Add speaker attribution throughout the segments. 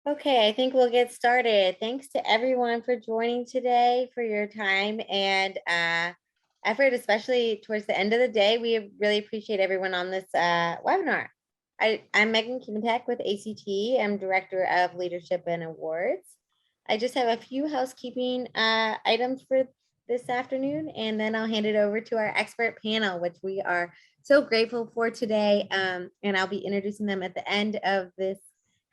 Speaker 1: Okay, I think we'll get started. Thanks to everyone for joining today, for your time and effort, especially towards the end of the day. We really appreciate everyone on this webinar. I'm Megan Kimatek with ACT. I'm Director of Leadership and Awards. I just have a few housekeeping items for this afternoon, and then I'll hand it over to our expert panel, which we are so grateful for today. And I'll be introducing them at the end of this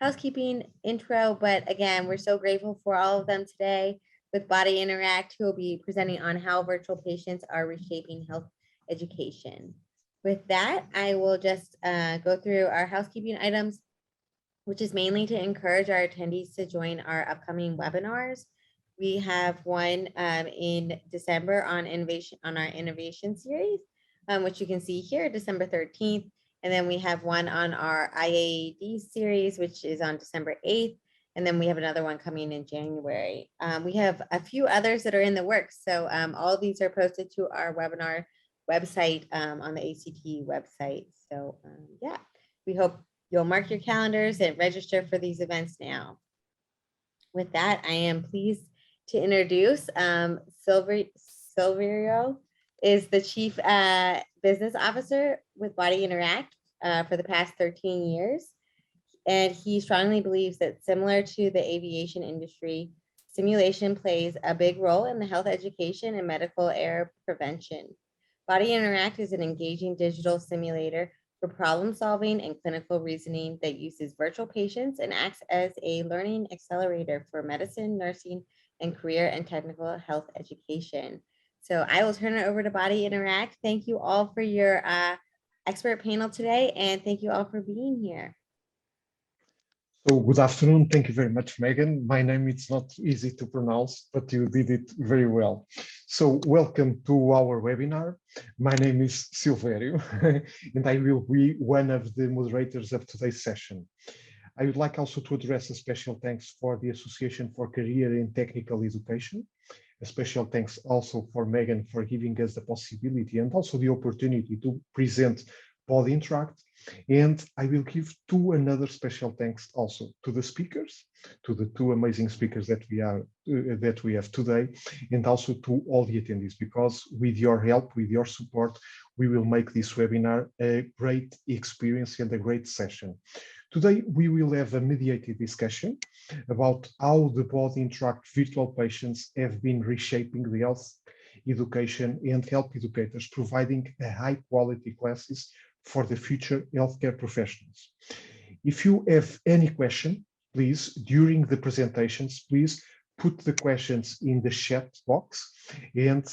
Speaker 1: housekeeping intro, but again, we're so grateful for all of them today with Body Interact, who will be presenting on how virtual patients are reshaping health education. With that, I will just go through our housekeeping items, which is mainly to encourage our attendees to join our upcoming webinars. We have one in December on our innovation series, which you can see here, December 13th. And then we have one on our IAD series, which is on December 8th. And then we have another one coming in January. We have a few others that are in the works. So all of these are posted to our webinar website on the ACT website. So yeah, we hope you'll mark your calendars and register for these events now. With that, I am pleased to introduce Silverio is the Chief Business Officer with Body Interact for the past 13 years. And he strongly believes that similar to the aviation industry, simulation plays a big role in the health education and medical error prevention. Body Interact is an engaging digital simulator for problem solving and clinical reasoning that uses virtual patients and acts as a learning accelerator for medicine, nursing, and career and technical health education. So I will turn it over to Body Interact. Thank you all for your expert panel today, and thank you all for being here.
Speaker 2: So good afternoon. Thank you very much, Megan. My name is not easy to pronounce, but you did it very well. So welcome to our webinar. My name is Silverio, and I will be one of the moderators of today's session. I would like also to address a special thanks for the Association for Career and Technical Education. A special thanks also for Megan for giving us the possibility and also the opportunity to present Body Interact. And I will give another special thanks also to the speakers, to the two amazing speakers that we have today, and also to all the attendees, because with your help, with your support, we will make this webinar a great experience and a great session. Today, we will have a mediated discussion about how the Body Interact virtual patients have been reshaping the health education and health educators, providing a high quality classes for the future healthcare professionals. If you have any question, please, during the presentations, please put the questions in the chat box, and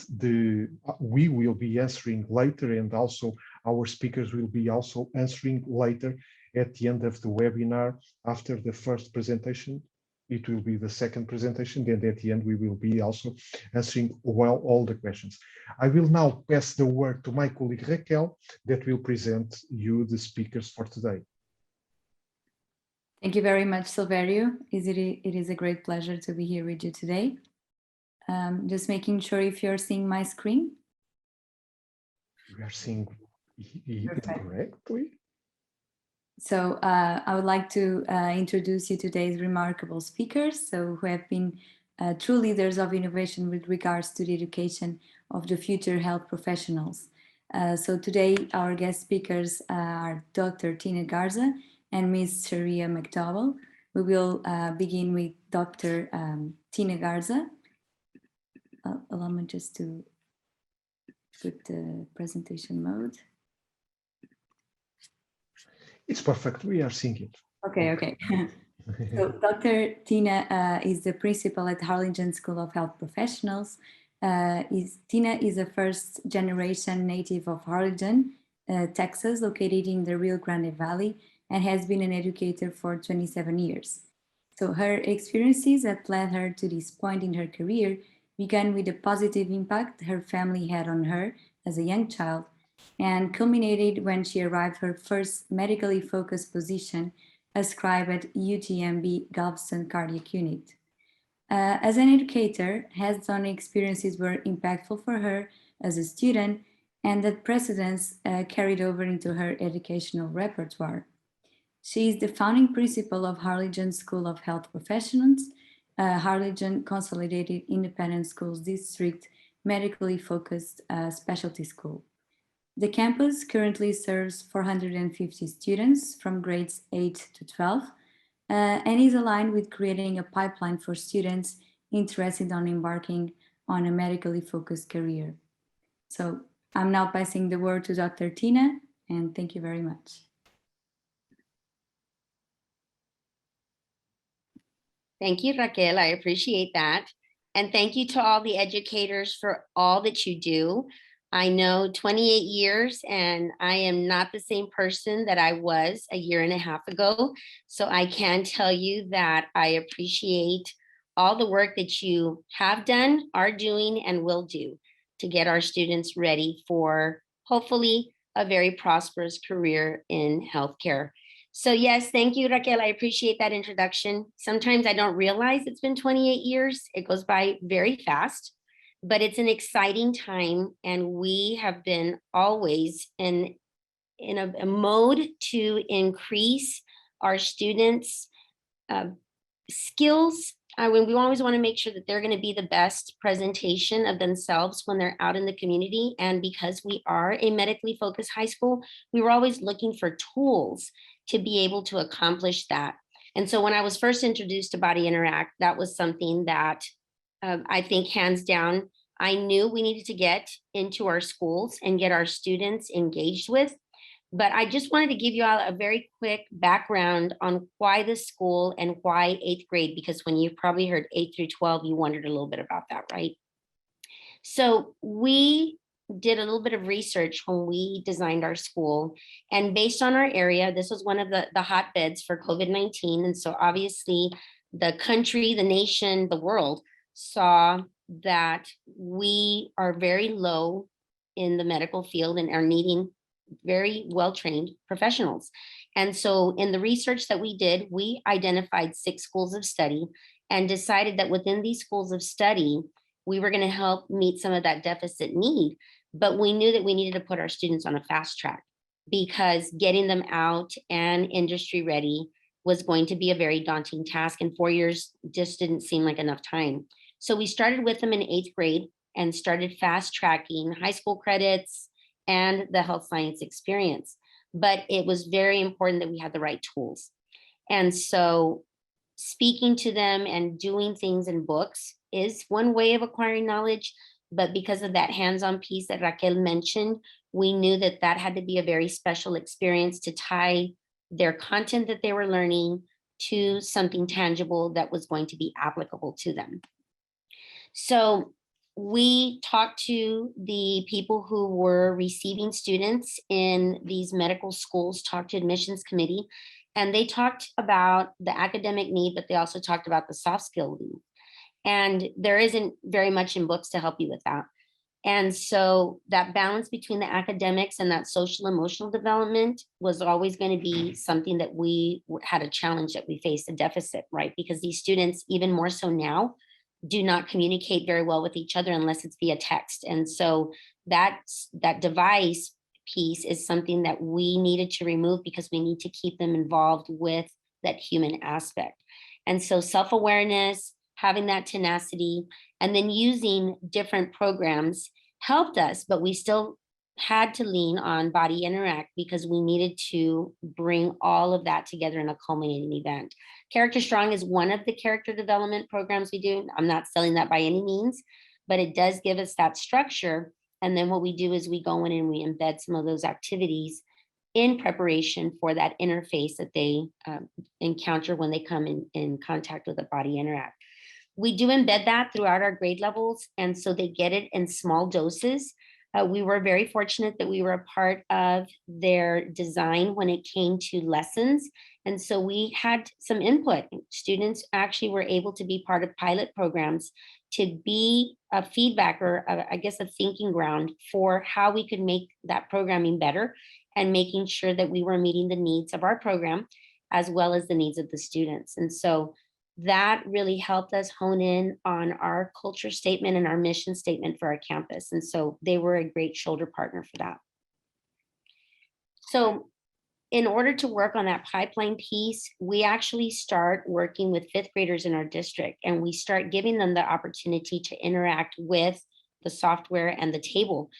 Speaker 2: we will be answering later, and also our speakers will be also answering later at the end of the webinar. After the first presentation, it will be the second presentation, and at the end we will be also answering well all the questions. I will now pass the word to my colleague Raquel that will present you the speakers for today.
Speaker 3: Thank you very much, Silverio. It is a great pleasure to be here with you today. Just making sure if you're seeing my screen.
Speaker 2: We are seeing it correctly.
Speaker 3: So I would like to introduce you to today's remarkable speakers, who have been true leaders of innovation with regards to the education of the future health professionals. So today our guest speakers are Dr. Tina Garza and Ms. Sharia McDowell. We will begin with Dr. Tina Garza. Allow me just to put the presentation mode.
Speaker 2: It's perfect. We are seeing it.
Speaker 3: Okay. So Dr. Tina is the principal at Harlingen School of Health Professionals. Tina is a first-generation native of Harlingen, Texas, located in the Rio Grande Valley, and has been an educator for 27 years. So her experiences that led her to this point in her career began with the positive impact her family had on her as a young child, and culminated when she arrived her first medically focused position as scribe at UTMB Galveston Cardiac Unit. As an educator, hands-on experiences were impactful for her as a student, and that precedence carried over into her educational repertoire. She is the founding principal of Harlingen School of Health Professionals, Harlingen Consolidated Independent Schools District, medically focused specialty school. The campus currently serves 450 students from grades 8 to 12 and is aligned with creating a pipeline for students interested in embarking on a medically focused career. So I'm now passing the word to Dr. Tina, and thank you very much.
Speaker 4: Thank you, Raquel. I appreciate that. And thank you to all the educators for all that you do. I know 28 years and I am not the same person that I was a year and a half ago. So I can tell you that I appreciate all the work that you have done, are doing, and will do to get our students ready for hopefully a very prosperous career in healthcare. So yes, thank you, Raquel. I appreciate that introduction. Sometimes I don't realize it's been 28 years. It goes by very fast, but it's an exciting time. And we have been always in a mode to increase our students' skills. We always want to make sure that they're going to be the best presentation of themselves when they're out in the community. And because we are a medically focused high school, we were always looking for tools to be able to accomplish that. And so when I was first introduced to Body Interact, that was something that I think hands down, I knew we needed to get into our schools and get our students engaged with. But I just wanted to give you all a very quick background on why this school and why 8th grade, because when you probably heard 8 through 12, you wondered a little bit about that, right? So we did a little bit of research when we designed our school, and based on our area, this was one of the hotbeds for COVID-19. And so obviously the country, the nation, the world saw that we are very low in the medical field and are needing very well-trained professionals. And so in the research that we did, we identified 6 schools of study and decided that within these schools of study, we were going to help meet some of that deficit need. But we knew that we needed to put our students on a fast track because getting them out and industry ready was going to be a very daunting task. And 4 years just didn't seem like enough time. So we started with them in 8th grade and started fast tracking high school credits and the health science experience. But it was very important that we had the right tools. And so speaking to them and doing things in books is one way of acquiring knowledge. But because of that hands-on piece that Raquel mentioned, we knew that that had to be a very special experience to tie their content that they were learning to something tangible that was going to be applicable to them. So we talked to the people who were receiving students in these medical schools, talked to admissions committee, and they talked about the academic need, but they also talked about the soft skill need. And there isn't very much in books to help you with that. And so that balance between the academics and that social emotional development was always going to be something that we had a challenge that we faced, a deficit, right? Because these students, even more so now, do not communicate very well with each other unless it's via text. And so that device piece is something that we needed to remove because we need to keep them involved with that human aspect. And so self-awareness, having that tenacity, and then using different programs helped us, but we still had to lean on Body Interact because we needed to bring all of that together in a culminating event. Character Strong is one of the character development programs we do. I'm not selling that by any means, but it does give us that structure. And then what we do is we go in and we embed some of those activities in preparation for that interface that they encounter when they come in contact with a Body Interact. We do embed that throughout our grade levels, and so they get it in small doses. We were very fortunate that we were a part of their design when it came to lessons. And so we had some input. Students actually were able to be part of pilot programs to be a feedback or I guess a thinking ground for how we could make that programming better and making sure that we were meeting the needs of our program as well as the needs of the students. And so that really helped us hone in on our culture statement and our mission statement for our campus. And so they were a great shoulder partner for that. So in order to work on that pipeline piece, we actually start working with fifth graders in our district, and we start giving them the opportunity to interact with the software and the table.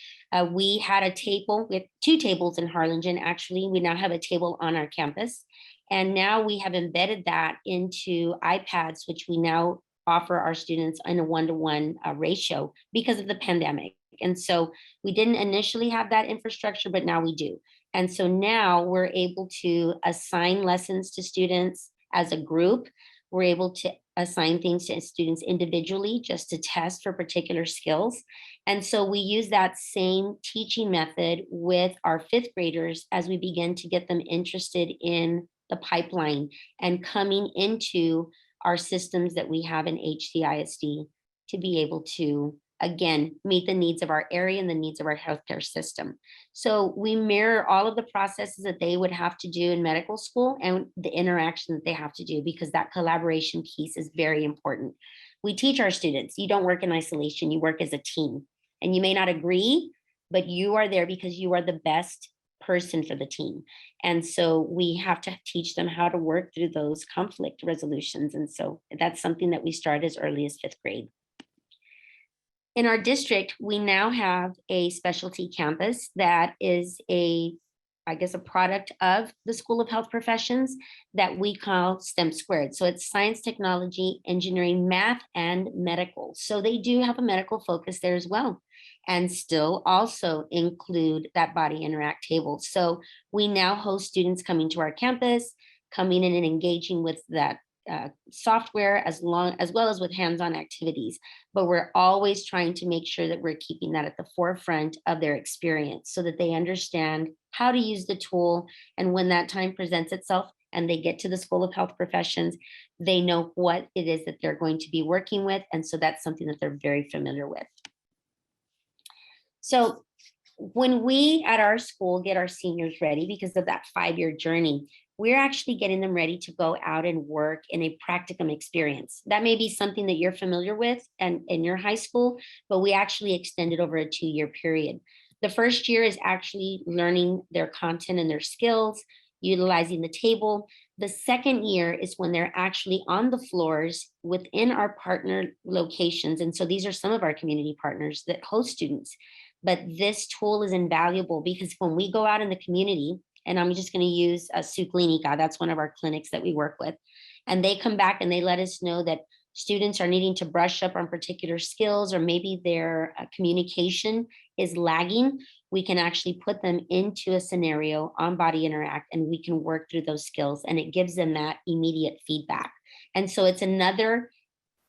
Speaker 4: We had a table, we have 2 tables in Harlingen. Actually, we now have a table on our campus. And now we have embedded that into iPads, which we now offer our students in a 1-to-1 ratio because of the pandemic. And so we didn't initially have that infrastructure, but now we do. And so now we're able to assign lessons to students as a group. We're able to assign things to students individually just to test for particular skills. And so we use that same teaching method with our fifth graders as we begin to get them interested in the pipeline and coming into our systems that we have in HCISD to be able to, again, meet the needs of our area and the needs of our healthcare system. So we mirror all of the processes that they would have to do in medical school and the interaction that they have to do, because that collaboration piece is very important. We teach our students, you don't work in isolation, you work as a team. And you may not agree, but you are there because you are the best person for the team. And so we have to teach them how to work through those conflict resolutions. And so that's something that we start as early as fifth grade. In our district, we now have a specialty campus that is a product of the School of Health Professions that we call STEM squared. So it's science, technology, engineering, math, and medical. So they do have a medical focus there as well, and still also include that body interact table. So we now host students coming to our campus, coming in and engaging with that software as well as with hands-on activities. But we're always trying to make sure that we're keeping that at the forefront of their experience so that they understand how to use the tool. And when that time presents itself and they get to the School of Health Professions, they know what it is that they're going to be working with. And so that's something that they're very familiar with. So when we at our school get our seniors ready because of that 5-year journey, we're actually getting them ready to go out and work in a practicum experience. That may be something that you're familiar with and in your high school, but we actually extend it over a 2-year period. The first year is actually learning their content and their skills, utilizing the table. The second year is when they're actually on the floors within our partner locations. And so these are some of our community partners that host students. But this tool is invaluable because when we go out in the community, and I'm just going to use a Su Clinica, that's one of our clinics that we work with, and they come back and they let us know that students are needing to brush up on particular skills, or maybe their communication is lagging. We can actually put them into a scenario on Body Interact and we can work through those skills, and it gives them that immediate feedback. And so it's another,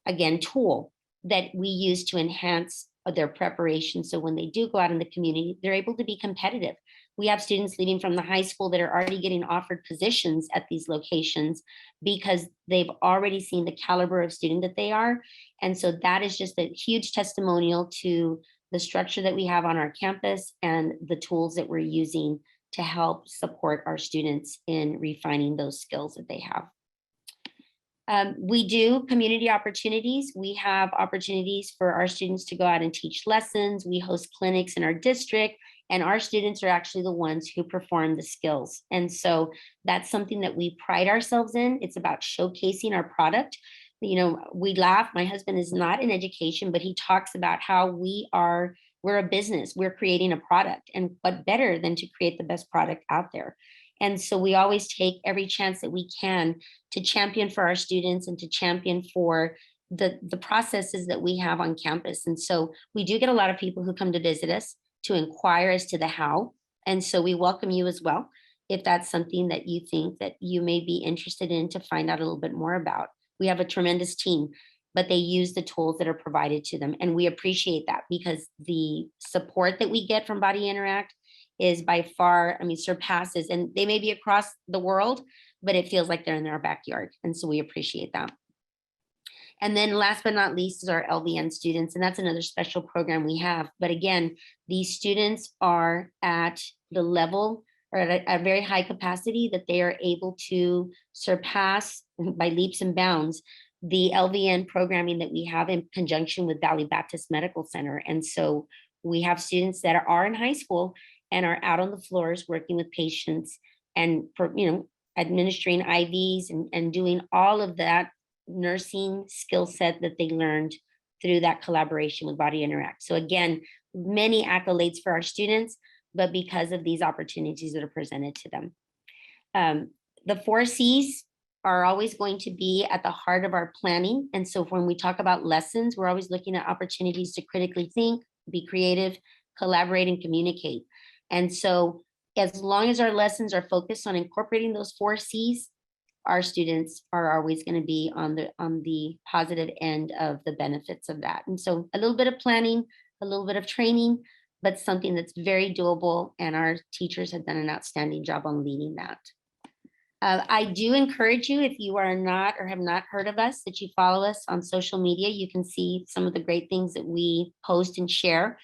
Speaker 4: again, tool that we use to enhance their preparation. So when they do go out in the community, they're able to be competitive. We have students leaving from the high school that are already getting offered positions at these locations because they've already seen the caliber of student that they are. And so that is just a huge testimonial to the structure that we have on our campus and the tools that we're using to help support our students in refining those skills that they have. We do community opportunities. We have opportunities for our students to go out and teach lessons. We host clinics in our district, and our students are actually the ones who perform the skills. And so that's something that we pride ourselves in. It's about showcasing our product. You know, we laugh. My husband is not in education, but he talks about how we're a business. We're creating a product, and what better than to create the best product out there. And so we always take every chance that we can to champion for our students and to champion for the processes that we have on campus. And so we do get a lot of people who come to visit us to inquire as to the how. And so we welcome you as well, if that's something that you think that you may be interested in to find out a little bit more about. We have a tremendous team, but they use the tools that are provided to them. And we appreciate that because the support that we get from Body Interact is by far, surpasses, and they may be across the world, but it feels like they're in our backyard. And so we appreciate that. And then last but not least is our LVN students, and that's another special program we have. But again, these students are at the level or at a very high capacity that they are able to surpass by leaps and bounds the LVN programming that we have in conjunction with Valley Baptist Medical Center. And so we have students that are in high school and are out on the floors working with patients and for, administering IVs and doing all of that nursing skill set that they learned through that collaboration with Body Interact. So again, many accolades for our students, but because of these opportunities that are presented to them. The 4 C's are always going to be at the heart of our planning. And so when we talk about lessons, we're always looking at opportunities to critically think, be creative, collaborate, and communicate. And so as long as our lessons are focused on incorporating those 4 C's, our students are always going to be on the positive end of the benefits of that. And so a little bit of planning, a little bit of training, but something that's very doable. And our teachers have done an outstanding job on leading that. I do encourage you, if you are not or have not heard of us, that you follow us on social media. You can see some of the great things that we post and share.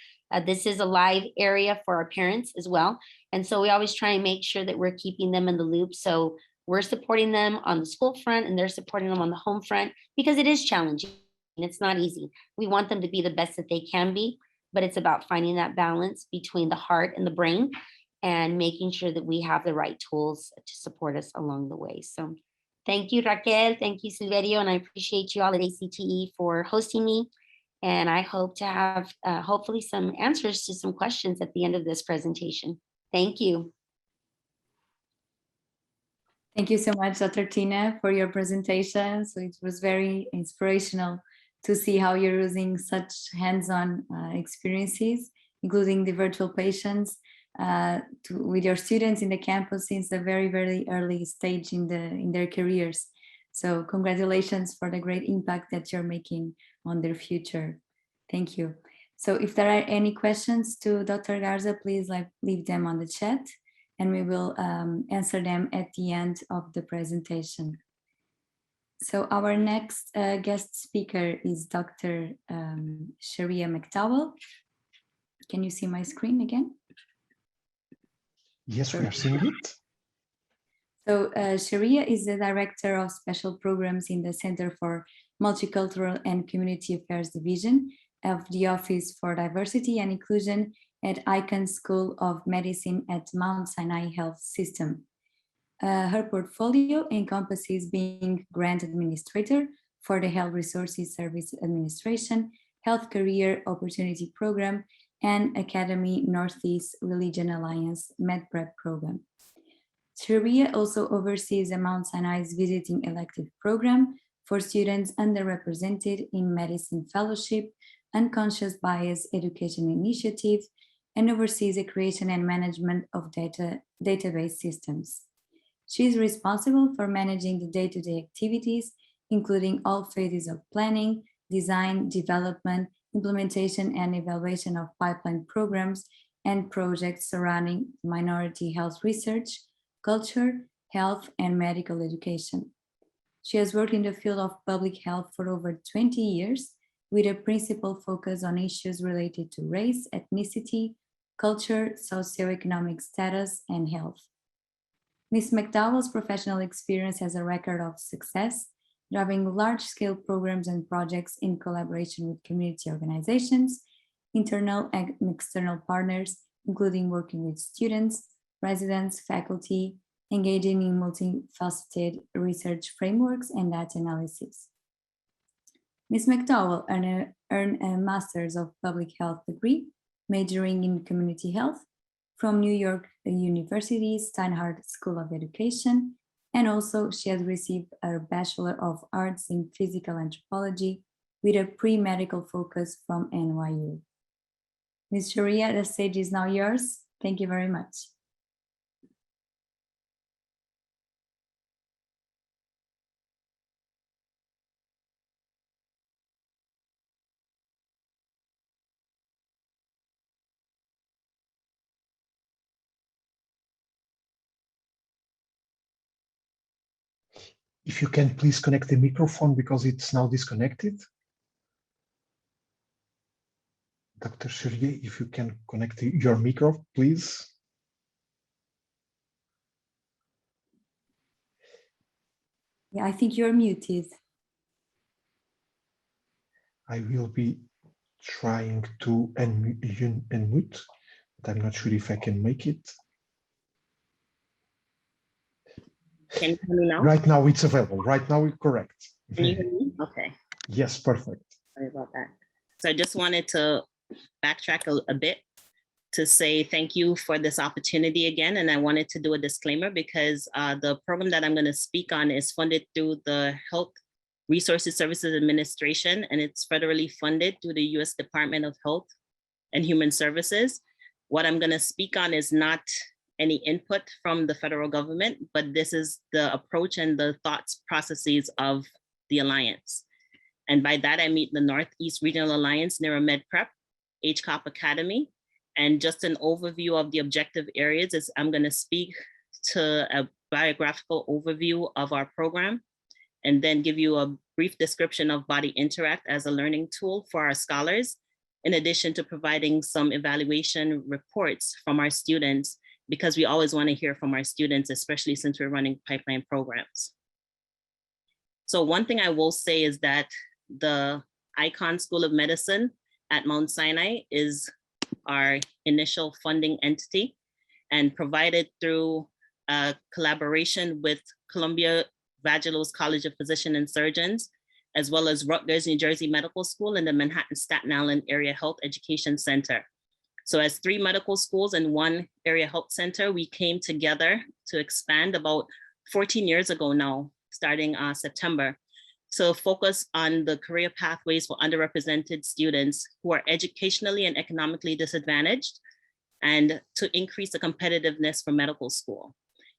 Speaker 4: This is a live area for our parents as well. And so we always try and make sure that we're keeping them in the loop. So we're supporting them on the school front and they're supporting them on the home front, because it is challenging. It's not easy. We want them to be the best that they can be, but it's about finding that balance between the heart and the brain and making sure that we have the right tools to support us along the way. So thank you, Raquel. Thank you, Silverio. And I appreciate you all at ACTE for hosting me. And I hope to have hopefully some answers to some questions at the end of this presentation. Thank you.
Speaker 3: Thank you so much, Dr. Tina, for your presentation. So it was very inspirational to see how you're using such hands-on experiences, including the virtual patients, with your students in the campus since a very, very early stage in their careers. So congratulations for the great impact that you're making on their future. Thank you. So if there are any questions to Dr. Garza, please leave them on the chat and we will answer them at the end of the presentation. So our next guest speaker is Dr. Sharia McDowell. Can you see my screen again?
Speaker 2: Yes, we are seeing it.
Speaker 3: So Sharia is the Director of Special Programs in the Center for Multicultural and Community Affairs Division of the Office for Diversity and Inclusion at Icahn School of Medicine at Mount Sinai Health System. Her portfolio encompasses being grant administrator for the Health Resources Service Administration, Health Career Opportunity Program, and Academy Northeast Religion Alliance MedPrep program. Sharia also oversees the Mount Sinai's Visiting Elective Program for students underrepresented in Medicine Fellowship, Unconscious Bias Education Initiative, and oversees the creation and management of database systems. She is responsible for managing the day-to-day activities, including all phases of planning, design, development, implementation, and evaluation of pipeline programs and projects surrounding minority health research, culture, health, and medical education. She has worked in the field of public health for over 20 years, with a principal focus on issues related to race, ethnicity, culture, socioeconomic status, and health. Ms. McDowell's professional experience has a record of success, driving large-scale programs and projects in collaboration with community organizations, internal and external partners, including working with students, residents, faculty, engaging in multifaceted research frameworks and data analysis. Ms. McDowell earned a Master's of Public Health degree, majoring in community health from New York University Steinhardt School of Education, and also she has received a Bachelor of Arts in Physical Anthropology with a pre-medical focus from NYU. Ms. Sharia, the stage is now yours. Thank you very much.
Speaker 2: If you can please connect the microphone because it's now disconnected. Dr. Sharia, if you can connect your micro, please.
Speaker 3: Yeah, I think you're muted.
Speaker 2: I will be trying to unmute, but I'm not sure if I can make it.
Speaker 5: Can you hear me now?
Speaker 2: Right now it's available. Right now it's correct.
Speaker 5: Can you hear me? Okay,
Speaker 2: Yes, perfect.
Speaker 5: sorry about that. So I just wanted to backtrack a bit to say thank you for this opportunity again. And I wanted to do a disclaimer because the program that I'm going to speak on is funded through the Health Resources Services Administration, and it's federally funded through the U.S. Department of Health and Human Services. What I'm going to speak on is not any input from the federal government, but this is the approach and the thoughts processes of the Alliance. And by that, I mean the Northeast Regional Alliance, NeuroMed Prep, HCOP Academy, and just an overview of the objective areas is I'm going to speak to a biographical overview of our program, and then give you a brief description of Body Interact as a learning tool for our scholars, in addition to providing some evaluation reports from our students, because we always want to hear from our students, especially since we're running pipeline programs. So one thing I will say is that the Icahn School of Medicine at Mount Sinai is our initial funding entity, and provided through a collaboration with Columbia Vagelos College of Physicians and Surgeons, as well as Rutgers, New Jersey Medical School and the Manhattan Staten Island Area Health Education Center. So as 3 medical schools and 1 area health center, we came together to expand about 14 years ago now, starting September, to focus on the career pathways for underrepresented students who are educationally and economically disadvantaged, and to increase the competitiveness for medical school.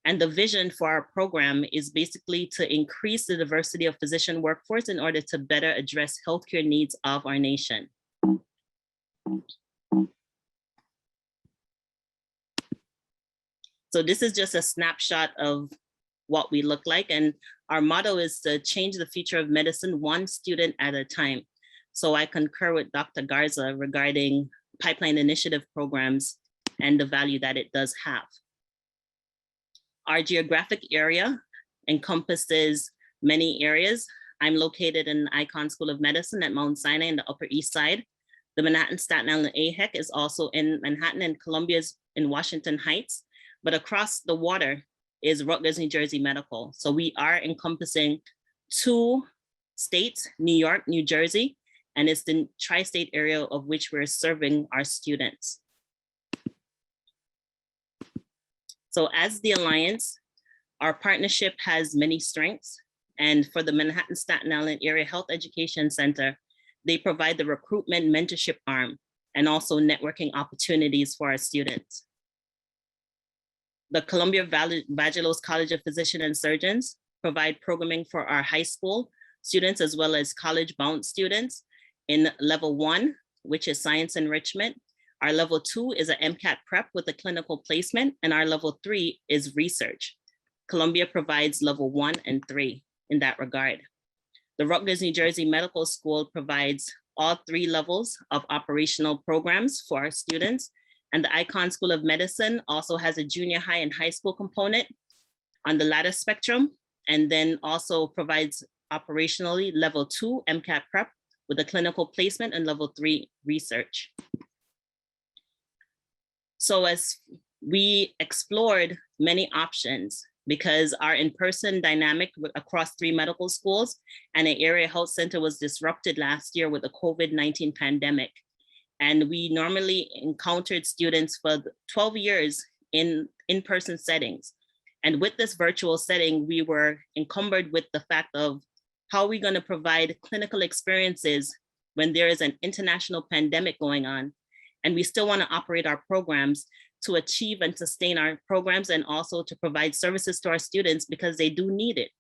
Speaker 5: And the vision for our program is basically to increase the diversity of physician workforce in order to better address healthcare needs of our nation. So this is just a snapshot of what we look like. And our motto is to change the future of medicine 1 student at a time. So I concur with Dr. Garza regarding pipeline initiative programs and the value that it does have. Our geographic area encompasses many areas. I'm located in Icahn School of Medicine at Mount Sinai in the Upper East Side. The Manhattan Staten Island AHEC is also in Manhattan, and Columbia's in Washington Heights. But across the water is Rutgers, New Jersey Medical. So we are encompassing 2 states, New York, New Jersey, and it's the tri-state area of which we're serving our students. So as the Alliance, our partnership has many strengths. And for the Manhattan Staten Island Area Health Education Center, they provide the recruitment mentorship arm and also networking opportunities for our students. The Columbia Vagelos College of Physicians and Surgeons provide programming for our high school students as well as college-bound students in level 1, which is science enrichment. Our level 2 is an MCAT prep with a clinical placement, and our level 3 is research. Columbia provides level 1 and 3 in that regard. The Rutgers, New Jersey Medical School provides all 3 levels of operational programs for our students. And the Icahn School of Medicine also has a junior high and high school component on the latter spectrum, and then also provides operationally level 2 MCAT prep with a clinical placement and level 3 research. So as we explored many options, because our in-person dynamic across 3 medical schools and an area health center was disrupted last year with the COVID-19 pandemic. And we normally encountered students for 12 years in in-person settings. And with this virtual setting, we were encumbered with the fact of how are we going to provide clinical experiences when there is an international pandemic going on, and we still want to operate our programs to achieve and sustain our programs, and also to provide services to our students because they do need it.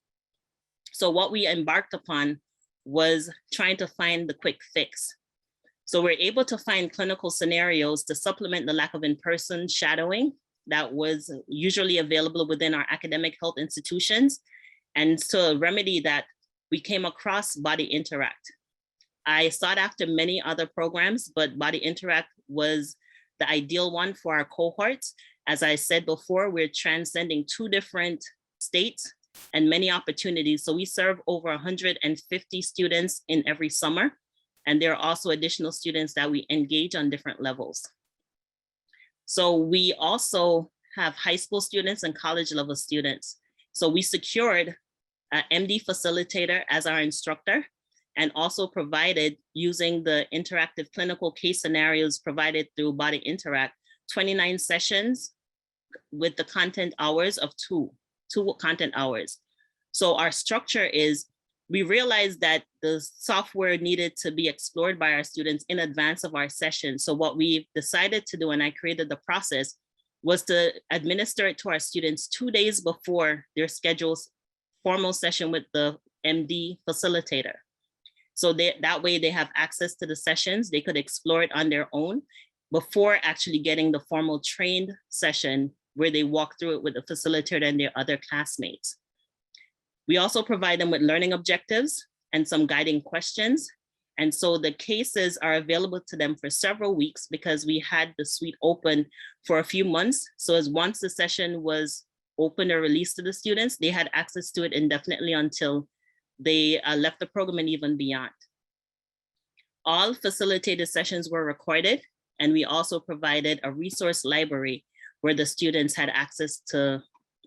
Speaker 5: So what we embarked upon was trying to find the quick fix. So we're able to find clinical scenarios to supplement the lack of in-person shadowing that was usually available within our academic health institutions. And to remedy that, we came across Body Interact. I sought after many other programs, but Body Interact was the ideal one for our cohorts. As I said before, we're transcending 2 different states and many opportunities. So we serve over 150 students in every summer. And there are also additional students that we engage on different levels. So we also have high school students and college level students. So we secured an MD facilitator as our instructor, and also provided, using the interactive clinical case scenarios provided through Body Interact, 29 sessions with the content hours of two content hours. So our structure is, we realized that the software needed to be explored by our students in advance of our session. So what we decided to do, and I created the process, was to administer it to our students 2 days before their scheduled formal session with the MD facilitator. So that way they have access to the sessions, they could explore it on their own before actually getting the formal trained session where they walk through it with the facilitator and their other classmates. We also provide them with learning objectives and some guiding questions. And so the cases are available to them for several weeks because we had the suite open for a few months. So as once the session was open or released to the students, they had access to it indefinitely until they left the program and even beyond. All facilitated sessions were recorded, and we also provided a resource library where the students had access to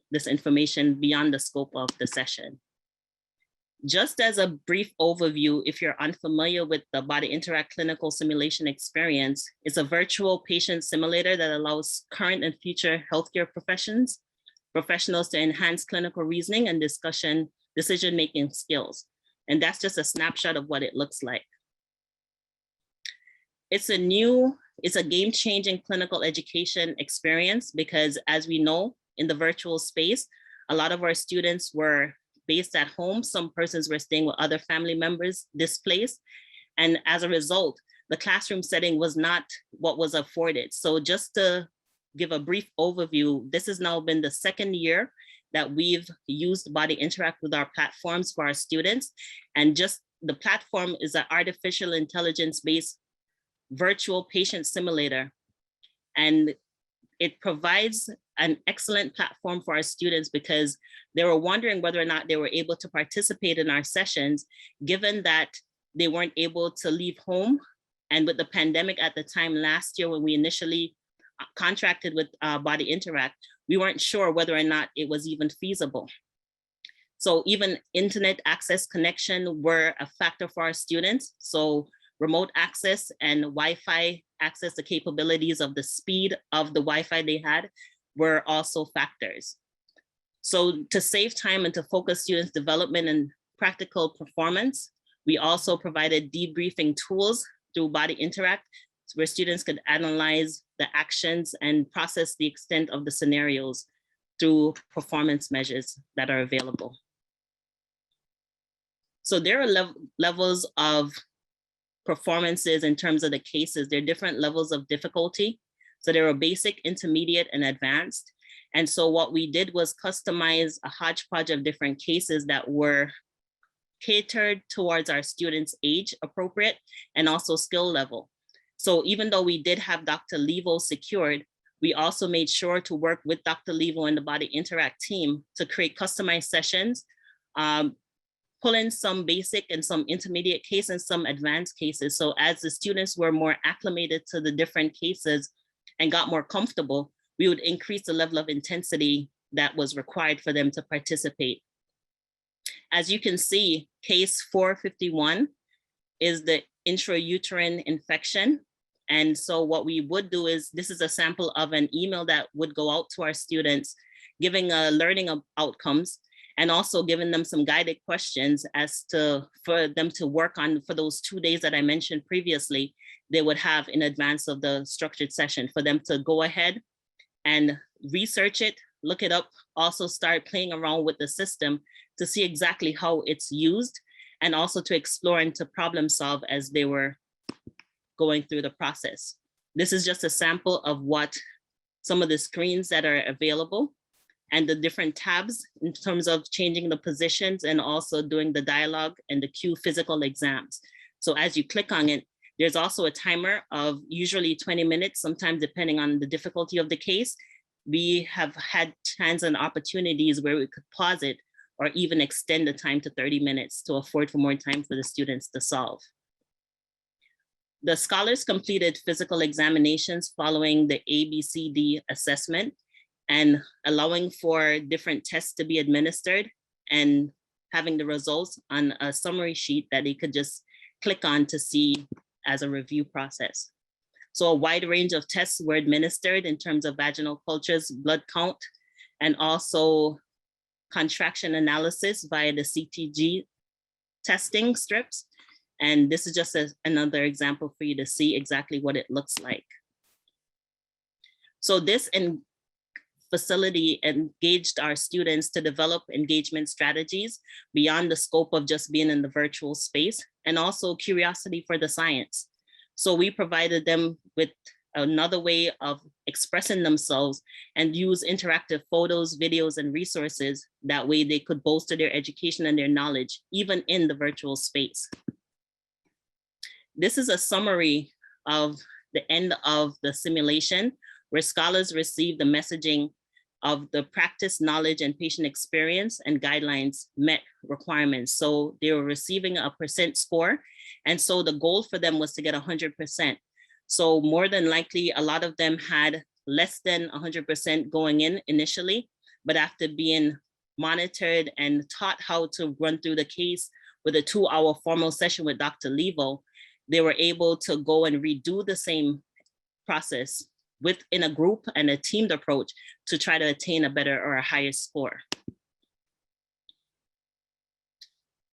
Speaker 5: this information beyond the scope of the session. Just as a brief overview, if you're unfamiliar with the Body Interact clinical simulation experience, it's a virtual patient simulator that allows current and future healthcare professionals to enhance clinical reasoning and decision-making skills. And that's just a snapshot of what it looks like. It's a game-changing clinical education experience because, as we know, in the virtual space, a lot of our students were based at home. Some persons were staying with other family members displaced. And as a result, the classroom setting was not what was afforded. So just to give a brief overview, this has now been the second year that we've used Body Interact with our platforms for our students. And just the platform is an artificial intelligence-based virtual patient simulator. And it provides an excellent platform for our students because they were wondering whether or not they were able to participate in our sessions, given that they weren't able to leave home. And with the pandemic at the time last year, when we initially contracted with Body Interact, we weren't sure whether or not it was even feasible. So even internet access connection were a factor for our students. So remote access and Wi-Fi access, the capabilities of the speed of the Wi-Fi they had were also factors. So to save time and to focus students' development and practical performance, we also provided debriefing tools through Body Interact, where students could analyze the actions and process the extent of the scenarios through performance measures that are available. So there are levels of performances in terms of the cases. There are different levels of difficulty. So there are basic, intermediate, and advanced. And so what we did was customize a hodgepodge of different cases that were catered towards our students' age appropriate and also skill level. So even though we did have Dr. Levo secured, we also made sure to work with Dr. Levo and the Body Interact team to create customized sessions, pull in some basic and some intermediate cases and some advanced cases. So as the students were more acclimated to the different cases and got more comfortable, we would increase the level of intensity that was required for them to participate. As you can see, case 451 is the intrauterine infection. And so what we would do is, this is a sample of an email that would go out to our students, giving learning outcomes, and also giving them some guided questions as to, for them to work on for those 2 days that I mentioned previously, they would have in advance of the structured session, for them to go ahead and research it, look it up, also start playing around with the system to see exactly how it's used, and also to explore and to problem solve as they were going through the process. This is just a sample of what some of the screens that are available and the different tabs in terms of changing the positions and also doing the dialogue and the Q physical exams. So as you click on it, there's also a timer of usually 20 minutes, sometimes depending on the difficulty of the case. We have had times and opportunities where we could pause it or even extend the time to 30 minutes to afford for more time for the students to solve. The scholars completed physical examinations following the ABCD assessment. and allowing for different tests to be administered and having the results on a summary sheet that they could just click on to see as a review process. So a wide range of tests were administered in terms of vaginal cultures, blood count, and also contraction analysis via the CTG testing strips. And this is just another example for you to see exactly what it looks like. So this facility engaged our students to develop engagement strategies beyond the scope of just being in the virtual space, and also curiosity for the science. So we provided them with another way of expressing themselves and use interactive photos, videos, and resources. That way they could bolster their education and their knowledge, even in the virtual space. This is a summary of the end of the simulation, where scholars received the messaging of the practice, knowledge, and patient experience and guidelines met requirements. So they were receiving a % score. And so the goal for them was to get 100%. So more than likely, a lot of them had less than 100% going in initially, but after being monitored and taught how to run through the case with a 2-hour formal session with Dr. Levo, they were able to go and redo the same process within a group and a teamed approach to try to attain a better or a higher score.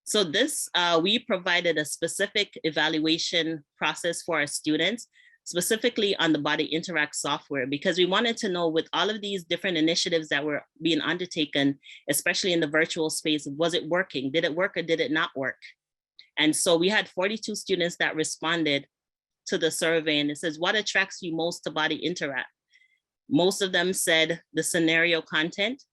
Speaker 5: So this, we provided a specific evaluation process for our students, specifically on the Body Interact software, because we wanted to know, with all of these different initiatives that were being undertaken, especially in the virtual space, was it working? Did it work or did it not work? And so we had 42 students that responded to the survey, and it says, what attracts you most to Body Interact? Most of them said the scenario content.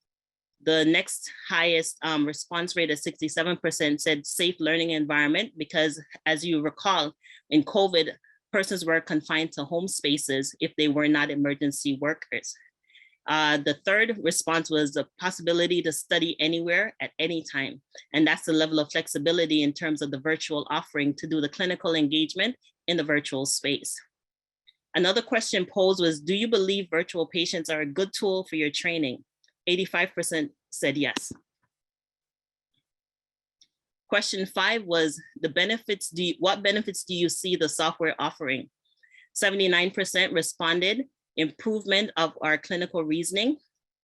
Speaker 5: The next highest response rate of 67% said safe learning environment, because as you recall, in COVID, persons were confined to home spaces if they were not emergency workers. The third response was the possibility to study anywhere at any time. And that's the level of flexibility in terms of the virtual offering to do the clinical engagement in the virtual space. Another question posed was, do you believe virtual patients are a good tool for your training? 85% said yes. Question 5 was the benefits. What benefits do you see the software offering? 79% responded improvement of our clinical reasoning,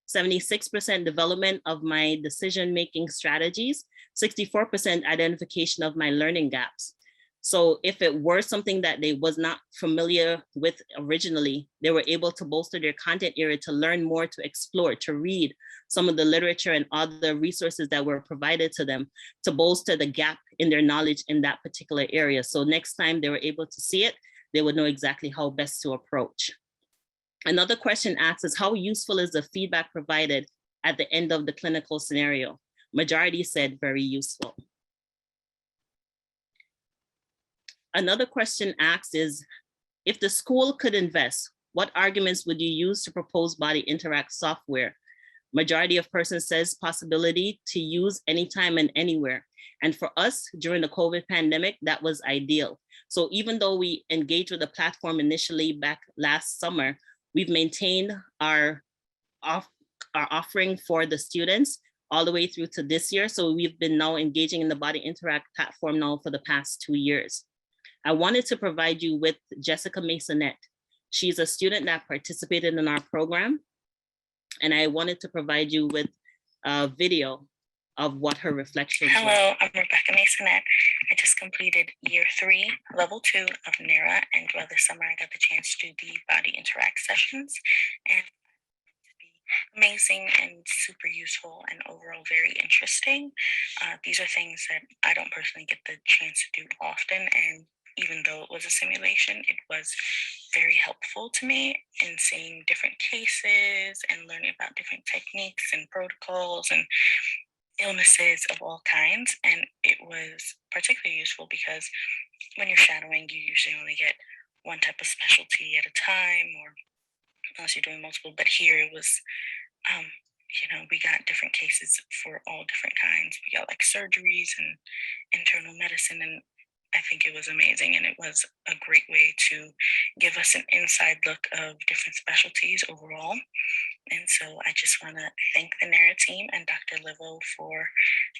Speaker 5: 76% development of my decision-making strategies, 64% identification of my learning gaps. So if it were something that they was not familiar with originally, they were able to bolster their content area to learn more, to explore, to read some of the literature and other resources that were provided to them to bolster the gap in their knowledge in that particular area. So next time they were able to see it, they would know exactly how best to approach. Another question asked is, how useful is the feedback provided at the end of the clinical scenario? Majority said very useful. Another question asked is, if the school could invest, what arguments would you use to propose Body Interact software? Majority of persons says possibility to use anytime and anywhere. And for us during the COVID pandemic, that was ideal. So even though we engaged with the platform initially back last summer, we've maintained our offering for the students all the way through to this year. So we've been now engaging in the Body Interact platform now for the past 2 years. I wanted to provide you with Jessica Masonette. She's a student that participated in our program. And I wanted to provide you with a video of what her reflections were.
Speaker 6: Hello, I'm Rebecca Masonette. I just completed year 3, level 2 of NERA, and throughout the summer I got the chance to do the Body Interact sessions, and to be amazing and super useful and overall very interesting. These are things that I don't personally get the chance to do often, and even though it was a simulation, it was very helpful to me in seeing different cases and learning about different techniques and protocols and illnesses of all kinds. And it was particularly useful because when you're shadowing, you usually only get one type of specialty at a time, or unless you're doing multiple. But here it was, we got different cases for all different kinds. We got like surgeries and internal medicine, and I think it was amazing, and it was a great way to give us an inside look of different specialties overall. And so I just want to thank the NARA team and Dr. Livo for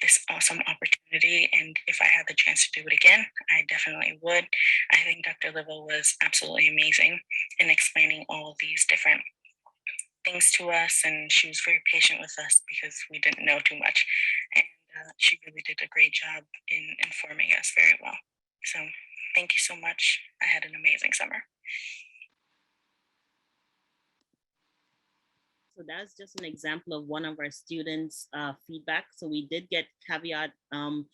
Speaker 6: this awesome opportunity. And if I had the chance to do it again, I definitely would. I think Dr. Livo was absolutely amazing in explaining all of these different things to us. And she was very patient with us because we didn't know too much. And she really did a great job in informing us very well. So thank you so much. I had an amazing summer.
Speaker 5: So that's just an example of one of our students' feedback. So we did get caveat and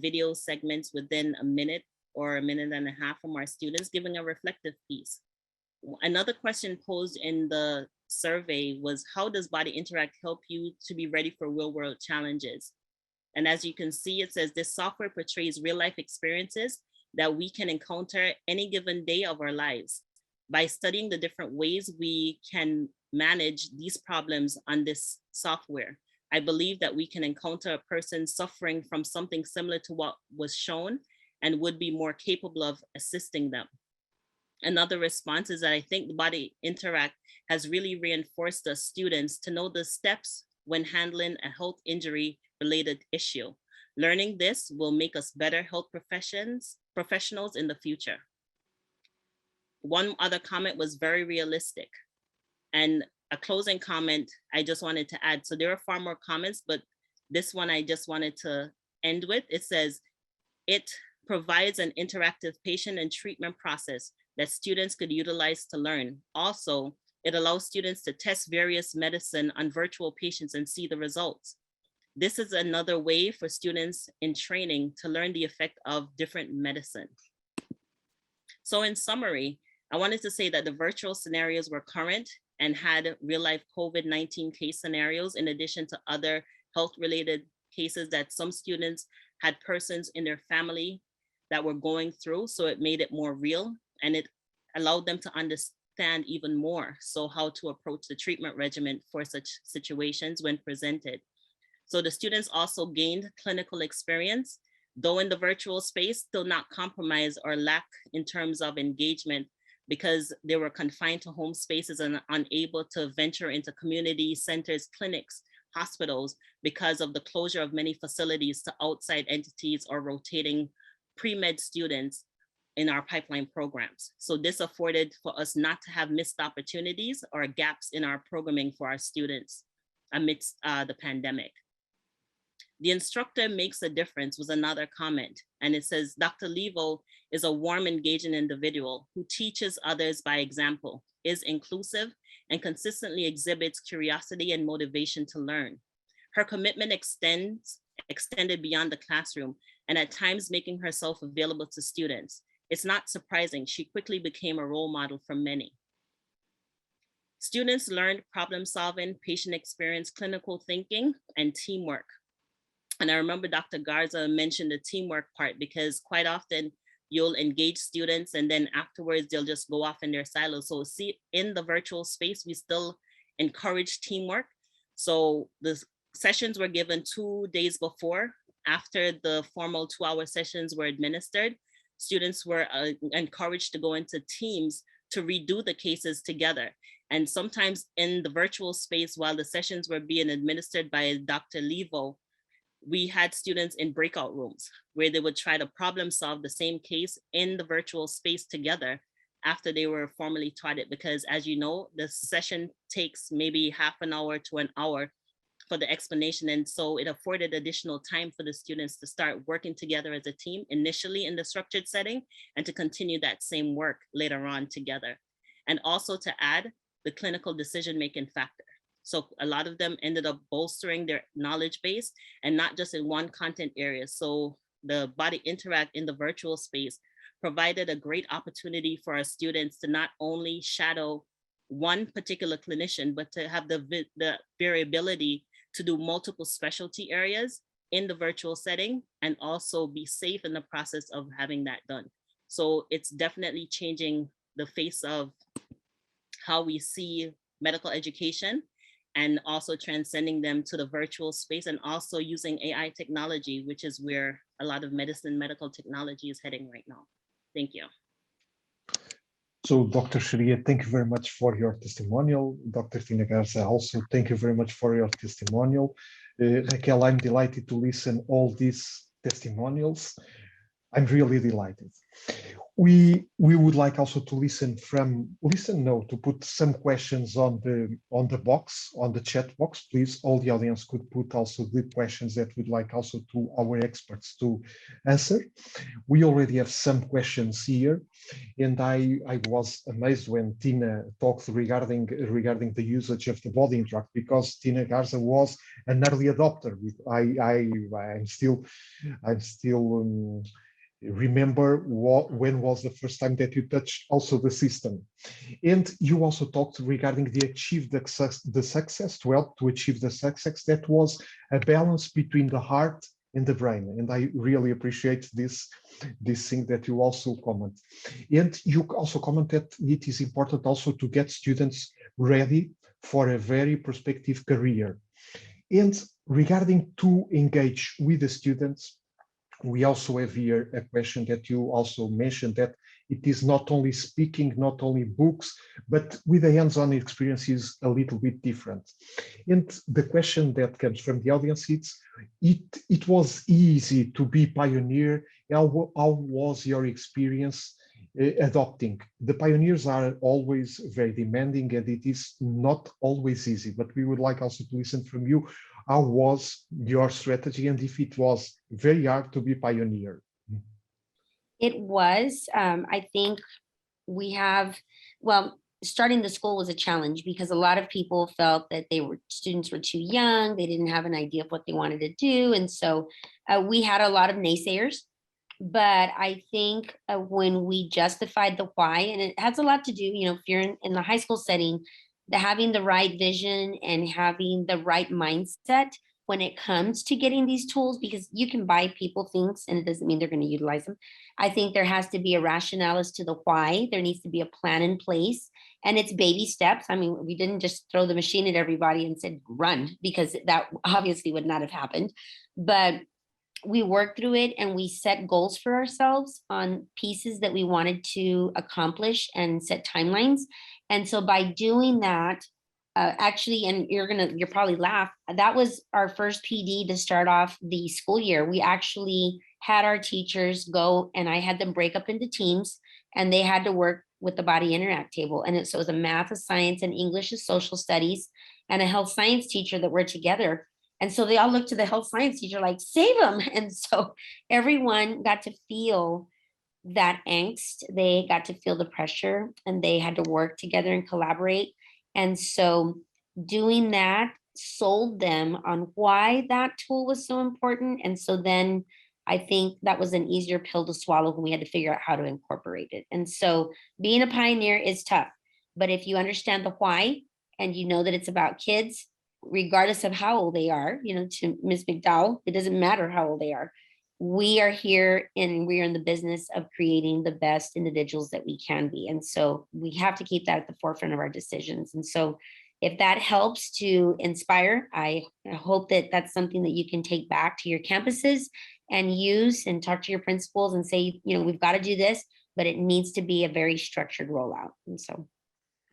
Speaker 5: video segments within a minute or a minute and a half from our students giving a reflective piece. Another question posed in the survey was, how does Body Interact help you to be ready for real world challenges? And as you can see, it says this software portrays real life experiences that we can encounter any given day of our lives. By studying the different ways we can manage these problems on this software, I believe that we can encounter a person suffering from something similar to what was shown and would be more capable of assisting them. Another response is that I think the Body Interact has really reinforced the students to know the steps when handling a health injury related issue. Learning this will make us better health professionals in the future. One other comment was very realistic. And a closing comment I just wanted to add. So there are far more comments, but this one I just wanted to end with. It says, it provides an interactive patient and treatment process that students could utilize to learn. Also, it allows students to test various medicine on virtual patients and see the results. This is another way for students in training to learn the effect of different medicine. So in summary, I wanted to say that the virtual scenarios were current and had real life COVID-19 case scenarios, in addition to other health related cases that some students had persons in their family that were going through. So it made it more real and it allowed them to understand even more. So how to approach the treatment regimen for such situations when presented. So the students also gained clinical experience, though in the virtual space, still not compromise or lack in terms of engagement because they were confined to home spaces and unable to venture into community centers, clinics, hospitals, because of the closure of many facilities to outside entities or rotating pre-med students in our pipeline programs. So this afforded for us not to have missed opportunities or gaps in our programming for our students amidst the pandemic. The instructor makes a difference was another comment. And it says, Dr. Levo is a warm, engaging individual who teaches others by example, is inclusive, and consistently exhibits curiosity and motivation to learn. Her commitment extended beyond the classroom and at times making herself available to students. It's not surprising, she quickly became a role model for many. Students learned problem solving, patient experience, clinical thinking, and teamwork. And I remember Dr. Garza mentioned the teamwork part because quite often you'll engage students and then afterwards they'll just go off in their silos. So see, in the virtual space, we still encourage teamwork. So the sessions were given 2 days before. After the formal 2-hour sessions were administered, students were encouraged to go into teams to redo the cases together. And sometimes in the virtual space, while the sessions were being administered by Dr. Levo, we had students in breakout rooms where they would try to problem solve the same case in the virtual space together after they were formally taught it. Because as you know, the session takes maybe half an hour to an hour for the explanation. And so it afforded additional time for the students to start working together as a team initially in the structured setting and to continue that same work later on together. And also to add the clinical decision-making factor. So a lot of them ended up bolstering their knowledge base and not just in one content area. So the Body Interact in the virtual space provided a great opportunity for our students to not only shadow one particular clinician, but to have the variability to do multiple specialty areas in the virtual setting and also be safe in the process of having that done. So it's definitely changing the face of how we see medical education and also transcending them to the virtual space and also using AI technology, which is where a lot of medicine, medical technology is heading right now. Thank you.
Speaker 2: So, Dr. Sharia, thank you very much for your testimonial. Dr. Tina Garcia, also thank you very much for your testimonial. Raquel, I'm delighted to listen all these testimonials. I'm really delighted. We would like also to to put some questions on the box, on the chat box, please. All the audience could put also the questions that we'd like also to our experts to answer. We already have some questions here, and I was amazed when Tina talked regarding the usage of the body interact, because Tina Garza was an early adopter. I'm still remember when was the first time that you touched also the system. And you also talked regarding the success to help to achieve the success that was a balance between the heart and the brain. And I really appreciate this thing that you also comment. And you also comment that it is important also to get students ready for a very prospective career. And regarding to engage with the students, we also have here a question that you also mentioned, that it is not only speaking, not only books, but with the hands-on experience is a little bit different. And the question that comes from the audience is, it was easy to be pioneer. How was your experience adopting? The pioneers are always very demanding, and it is not always easy, but we would like also to listen from you. How was your strategy, and if it was very hard to be pioneer?
Speaker 4: It was. I think we have, well, starting the school was a challenge because a lot of people felt that students were too young, they didn't have an idea of what they wanted to do. And so we had a lot of naysayers. But I think when we justified the why, and it has a lot to do, if you're in the high school setting, having the right vision and having the right mindset when it comes to getting these tools, because you can buy people things and it doesn't mean they're going to utilize them. I think there has to be a rationale as to the why. There needs to be a plan in place, and it's baby steps. I mean, we didn't just throw the machine at everybody and said, run, because that obviously would not have happened. But we worked through it and we set goals for ourselves on pieces that we wanted to accomplish and set timelines. And so by doing that, actually, and you'll probably laugh, that was our first PD to start off the school year. We actually had our teachers go, and I had them break up into teams, and they had to work with the body interact table. And so it was a math, a science, and English, and social studies, and a health science teacher that were together. And so they all looked to the health science teacher like, save them. And so everyone got to feel that angst. They got to feel the pressure, and they had to work together and collaborate. And so doing that sold them on why that tool was so important. And so then I think that was an easier pill to swallow when we had to figure out how to incorporate it. And so being a pioneer is tough, but if you understand the why and you know that it's about kids, regardless of how old they are, to Ms. McDowell, it doesn't matter how old they are. We are here and we are in the business of creating the best individuals that we can be. And so we have to keep that at the forefront of our decisions. And so if that helps to inspire, I hope that that's something that you can take back to your campuses and use and talk to your principals and say, we've got to do this, but it needs to be a very structured rollout. And so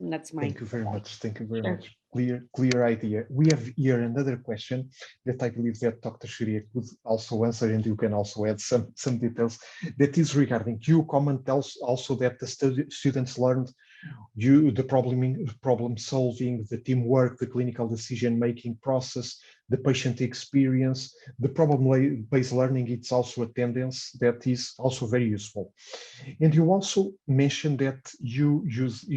Speaker 4: that's my.
Speaker 2: Thank you very much. Thank you very
Speaker 4: Sure.
Speaker 2: much. Clear idea. We have here another question that I believe that Dr. Sharia could also answer, and you can also add some details. That is regarding, you comment also that the students learned the problem solving, the teamwork, the clinical decision-making process, the patient experience, the problem-based learning. It's also a tendency that is also very useful. And you also mentioned that you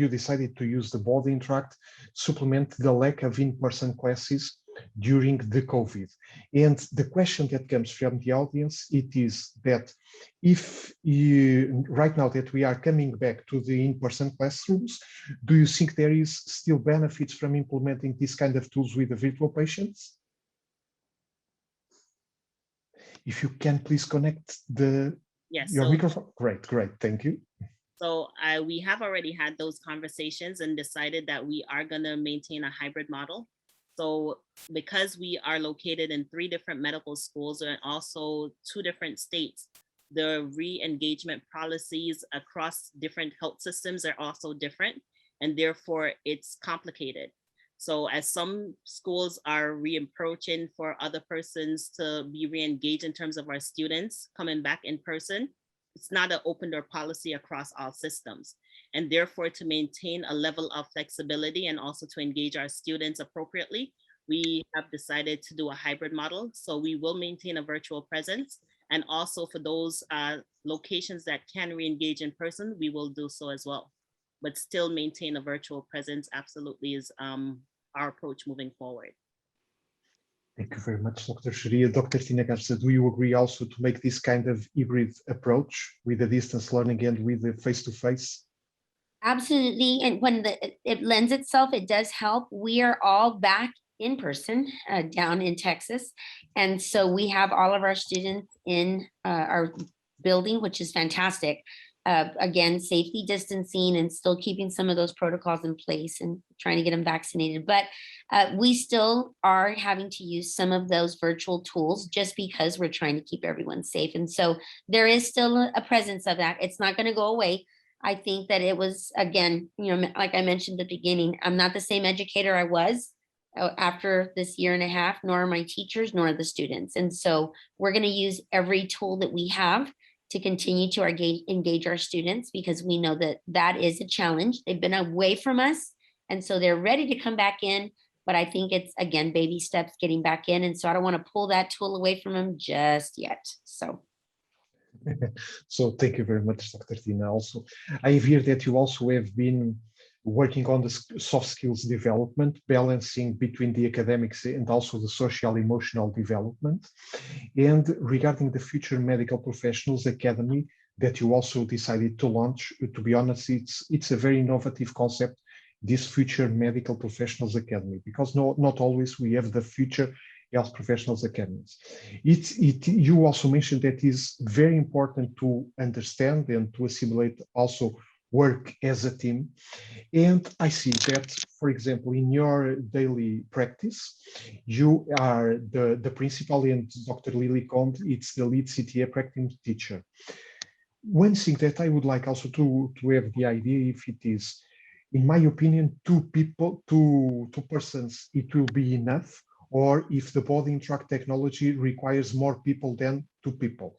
Speaker 2: decided to use the body interact, supplement the lack of in-person classes during the COVID. And the question that comes from the audience, it is that if right now that we are coming back to the in-person classrooms, do you think there is still benefits from implementing this kind of tools with the virtual patients? If you can please connect your microphone. Great, thank you.
Speaker 5: So we have already had those conversations and decided that we are going to maintain a hybrid model. So because we are located in 3 different medical schools and also 2 different states, the re-engagement policies across different health systems are also different, and therefore it's complicated. So as some schools are re-approaching for other persons to be re-engaged in terms of our students coming back in person, it's not an open door policy across all systems. And therefore, to maintain a level of flexibility and also to engage our students appropriately, we have decided to do a hybrid model. So we will maintain a virtual presence. And also for those locations that can re-engage in person, we will do so as well. But still maintain a virtual presence absolutely is our approach moving forward.
Speaker 2: Thank you very much, Dr. Sharia. Dr. Tina Garcia, do you agree also to make this kind of hybrid approach with the distance learning and with the face-to-face?
Speaker 4: Absolutely. And when it lends itself, it does help. We are all back in person down in Texas. And so we have all of our students in our building, which is fantastic. Again, safety distancing and still keeping some of those protocols in place and trying to get them vaccinated. But we still are having to use some of those virtual tools just because we're trying to keep everyone safe. And so there is still a presence of that. It's not going to go away. I think that it was, again, like I mentioned at the beginning, I'm not the same educator I was after this year and a half, nor my teachers, nor the students. And so we're going to use every tool that we have to continue to engage our students, because we know that that is a challenge. They've been away from us, and so they're ready to come back in. But I think it's, again, baby steps getting back in. And so I don't want to pull that tool away from them just yet. So.
Speaker 2: So thank you very much, Dr. Tina. Also, I hear that you also have been working on the soft skills development, balancing between the academics and also the social emotional development. And regarding the Future Medical Professionals Academy that you also decided to launch, to be honest, it's a very innovative concept, this Future Medical Professionals Academy, because not always we have the Future Health Professionals Academies. You also mentioned that it is very important to understand and to assimilate also work as a team. And I see that, for example, in your daily practice, you are the principal, and Dr. Lily Conde, it's the lead CTA practicum teacher. One thing that I would like also to have the idea, if it is, in my opinion, two persons, it will be enough, or if the body interact technology requires more people than two people.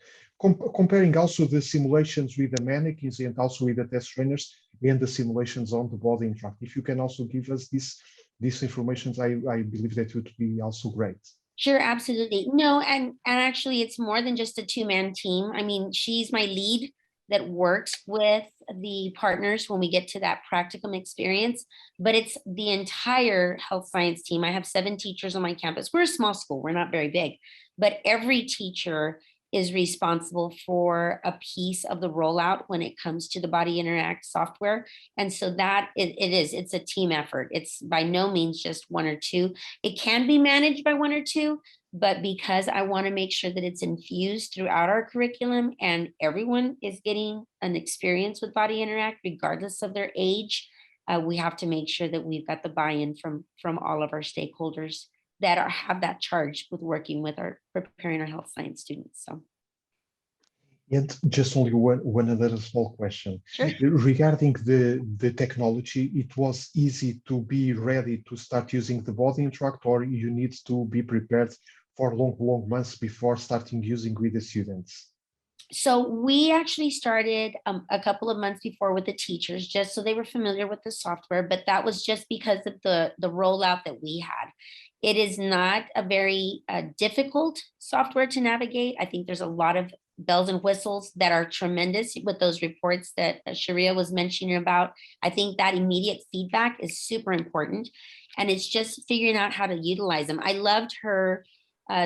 Speaker 2: Comparing also the simulations with the mannequins and also with the test trainers and the simulations on the body interact. If you can also give us this information, I believe that would be also great.
Speaker 4: Sure, absolutely. No, and actually it's more than just a two-man team. I mean, she's my lead that works with the partners when we get to that practicum experience, but it's the entire health science team. I have 7 teachers on my campus. We're a small school, we're not very big, but every teacher is responsible for a piece of the rollout when it comes to the Body Interact software. And so that it's a team effort. It's by no means just one or two. It can be managed by one or two, but because I want to make sure that it's infused throughout our curriculum and everyone is getting an experience with Body Interact, regardless of their age, we have to make sure that we've got the buy-in from all of our stakeholders that have that charge with working with preparing our health science students. So.
Speaker 2: And just only one other small question.
Speaker 4: Sure.
Speaker 2: Regarding the technology, it was easy to be ready to start using the body interact, or you need to be prepared for long months before starting using with the students?
Speaker 4: So we actually started a couple of months before with the teachers, just so they were familiar with the software, but that was just because of the rollout that we had. It is not a very difficult software to navigate. I think there's a lot of bells and whistles that are tremendous with those reports that Sharia was mentioning about. I think that immediate feedback is super important, and it's just figuring out how to utilize them. I loved her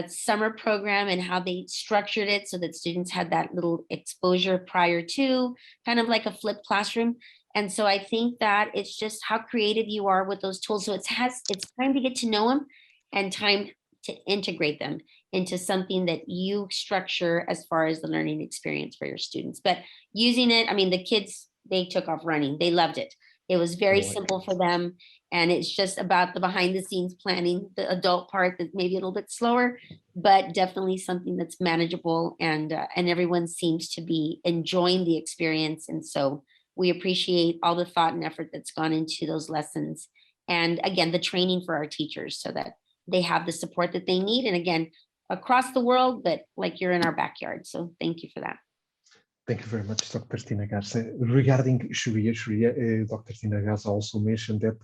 Speaker 4: summer program and how they structured it so that students had that little exposure prior to, kind of like a flipped classroom. And so I think that it's just how creative you are with those tools. So it's time to get to know them and time to integrate them into something that you structure as far as the learning experience for your students. But using it, I mean, the kids, they took off running. They loved it. It was very simple for them. And it's just about the behind the scenes planning, the adult part that's maybe a little bit slower, but definitely something that's manageable, and everyone seems to be enjoying the experience. And so we appreciate all the thought and effort that's gone into those lessons. And again, the training for our teachers so that they have the support that they need. And again, across the world, but like you're in our backyard. So thank you for that.
Speaker 2: Thank you very much, Dr. Tina Garcia. Regarding Sharia, Dr. Tina Garcia also mentioned that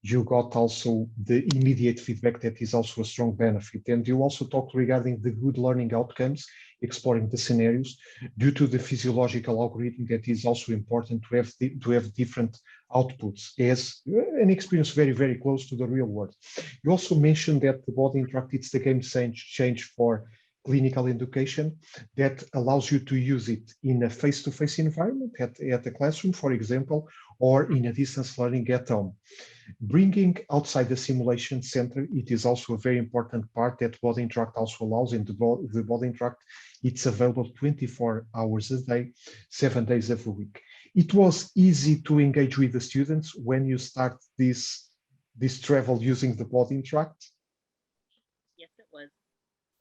Speaker 2: you got also the immediate feedback that is also a strong benefit. And you also talked regarding the good learning outcomes, exploring the scenarios due to the physiological algorithm that is also important to have different outputs as an experience very, very close to the real world. You also mentioned that the body interact, it's the game change for clinical education that allows you to use it in a face-to-face environment at the classroom, for example, or in a distance learning at home. Bringing outside the simulation center, it is also a very important part that Body Interact also allows. In the Body Interact, it's available 24 hours a day, 7 days of a week. It was easy to engage with the students when you start this travel using the Body Interact.
Speaker 5: Yes, it was.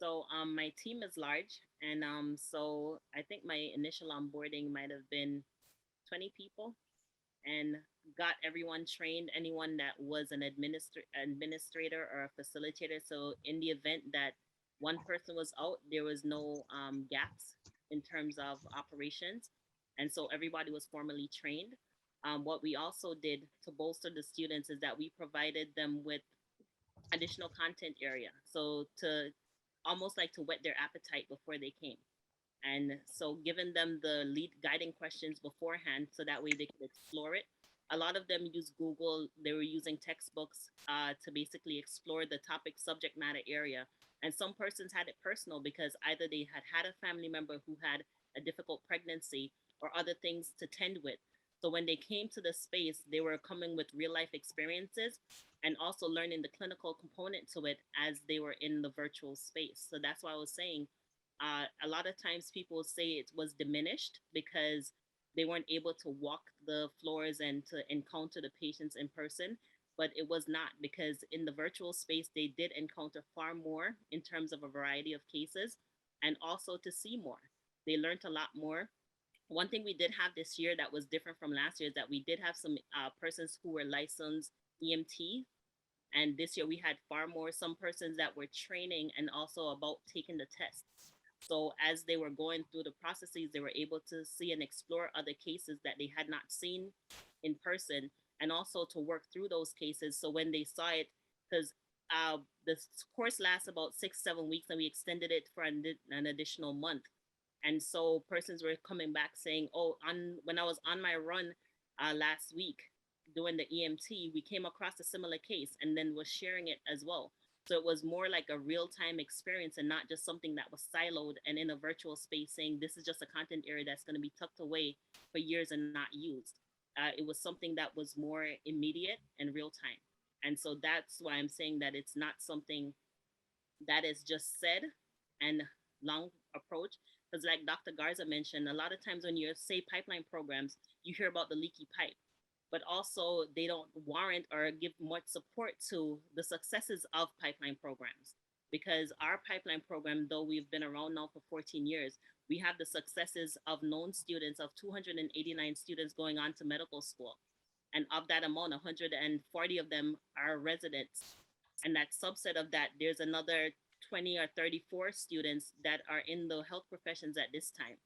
Speaker 5: So my team is large, and so I think my initial onboarding might have been 20 people, and got everyone trained, anyone that was an administrator or a facilitator. So in the event that one person was out, there was no gaps in terms of operations. And so everybody was formally trained. What we also did to bolster the students is that we provided them with additional content area. So to almost like to whet their appetite before they came. And so giving them the lead guiding questions beforehand so that way they could explore it. A lot of them use Google. They were using textbooks to basically explore the topic subject matter area. And some persons had it personal because either they had a family member who had a difficult pregnancy or other things to tend with. So when they came to the space, they were coming with real life experiences and also learning the clinical component to it as they were in the virtual space. So that's why I was saying a lot of times people say it was diminished because they weren't able to walk the floors and to encounter the patients in person, but it was not, because in the virtual space they did encounter far more in terms of a variety of cases and also to see more. They learned a lot more. One thing we did have this year that was different from last year is that we did have some persons who were licensed EMT, and this year we had far more, some persons that were training and also about taking the tests. So as they were going through the processes, they were able to see and explore other cases that they had not seen in person, and also to work through those cases. So when they saw it, because the course lasts about 6-7 weeks, and we extended it for an additional month. And so persons were coming back saying, "Oh, when I was on my run last week doing the EMT, we came across a similar case," and then was sharing it as well. So it was more like a real-time experience and not just something that was siloed and in a virtual space saying this is just a content area that's going to be tucked away for years and not used. It was something that was more immediate and real time. And so that's why I'm saying that it's not something that is just said and long approach. Because like Dr. Garza mentioned, a lot of times when you say pipeline programs, you hear about the leaky pipe, but also they don't warrant or give much support to the successes of pipeline programs. Because our pipeline program, though we've been around now for 14 years, we have the successes of known students, of 289 students going on to medical school. And of that amount, 140 of them are residents. And that subset of that, there's another 20 or 34 students that are in the health professions at this time.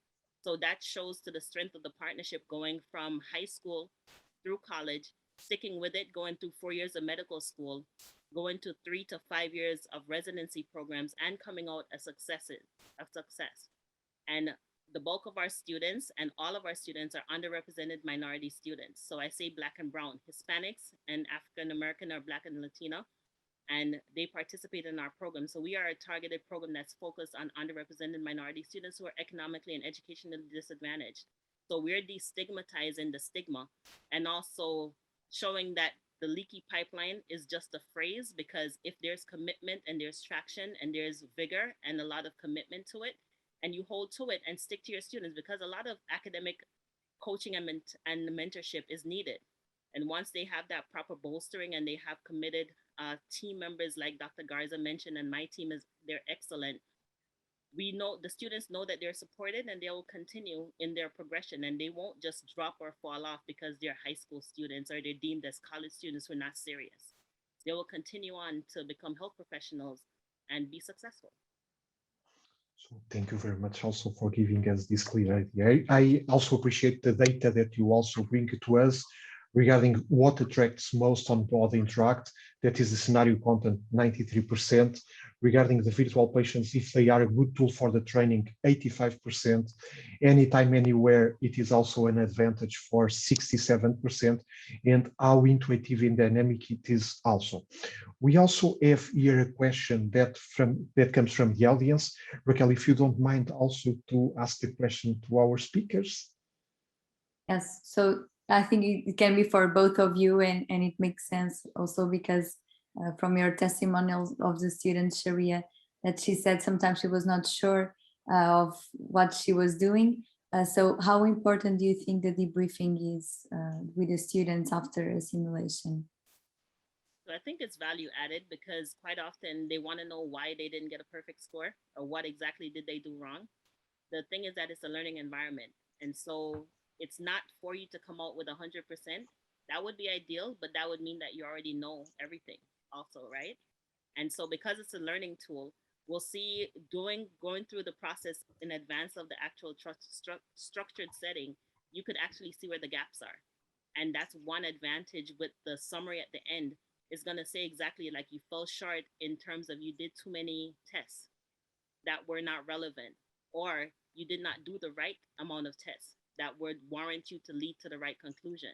Speaker 5: So that shows to the strength of the partnership going from high school through college, sticking with it, going through 4 years of medical school, going to 3 to 5 years of residency programs, and coming out a success. And the bulk of our students and all of our students are underrepresented minority students. So I say Black and Brown, Hispanics and African American or Black and Latino, and they participate in our program. So we are a targeted program that's focused on underrepresented minority students who are economically and educationally disadvantaged. So we're destigmatizing the stigma and also showing that the leaky pipeline is just a phrase, because if there's commitment and there's traction and there's vigor and a lot of commitment to it, and you hold to it and stick to your students, because a lot of academic coaching and mentorship is needed, And once they have that proper bolstering and they have committed team members like Dr. Garza mentioned, and my team they're excellent. We know the students know that they're supported and they will continue in their progression, and they won't just drop or fall off because they're high school students or they're deemed as college students who are not serious. They will continue on to become health professionals and be successful.
Speaker 2: So thank you very much also for giving us this clear idea. I also appreciate the data that you also bring to us regarding what attracts most on Body Interact. That is the scenario content, 93%. Regarding the virtual patients, if they are a good tool for the training, 85%. Anytime, anywhere, it is also an advantage for 67%. And how intuitive and dynamic it is also. We also have here a question that comes from the audience. Raquel, if you don't mind also to ask the question to our speakers.
Speaker 3: Yes, so I think it can be for both of you, and it makes sense also because from your testimonials of the student Sharia, that she said sometimes she was not sure of what she was doing. So how important do you think the debriefing is with the students after a simulation?
Speaker 5: So I think it's value added because quite often they want to know why they didn't get a perfect score or what exactly did they do wrong. The thing is that it's a learning environment. And so it's not for you to come out with 100%. That would be ideal, but that would mean that you already know everything also, right? And so because it's a learning tool, we'll see going through the process in advance of the actual structured setting, you could actually see where the gaps are. And that's one advantage with the summary at the end, is going to say exactly like you fell short in terms of you did too many tests that were not relevant, or you did not do the right amount of tests that would warrant you to lead to the right conclusion.